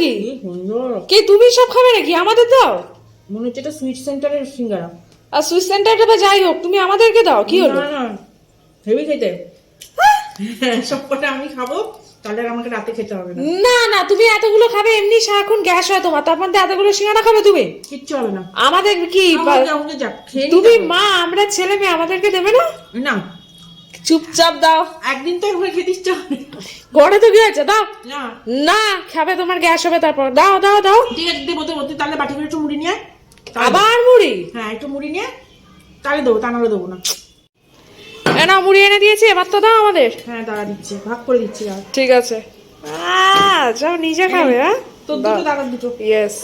কি সুন্দর। কি তুমি সব খাবে নাকি? আমাদের দাও। মনে হচ্ছে এটা সুইট সেন্টারের সিঙ্গারা। আর সুইট সেন্টারটা বা যাই হোক, তুমি আমাদেরকে দাও। কি হলো? না না, হেভি খেতে। সব কটা আমি খাবো, তাহলে আর আমাকে রাতে খেতে হবে না। না না, তুমি এতগুলো খাবে? এমনি সারাক্ষণ গ্যাস হয় তোমার, তারপর তো এতগুলো সিঙ্গারা খাবে তুমি? কিচ্ছু হবে না। আমাদের কি আমাকে যাক খেয়ে তুমি নিতে হবে। মা, আমরা ছেলে মেয়ে, আমাদেরকে দেবে না? না, চুপচাপ দাও। একদিন তো একবার খেতে ইচ্ছা হবে। ঘরে তো কি আছে, দাও। না না খাবে, তোমার গ্যাস হবে তারপর। দাও দাও দাও। ঠিক আছে, দেবো দেবো। তুই তাহলে বাটি করে একটু মুড়ি নিয়ে আয়। আবার মুড়ি? হ্যাঁ, একটু মুড়ি নিয়ে তাহলে দেবো, তা নাহলে দেবো না। না, মুড়ি এনে দিয়েছি, এবার তো দাও আমাদের। হ্যাঁ, দাঁড়া দিচ্ছি, ভাগ করে দিচ্ছি। আর ঠিক আছে। যাও নিজে খাবে। হ্যাঁ, তোর দুটো, দাদার দুটো। ইয়েস।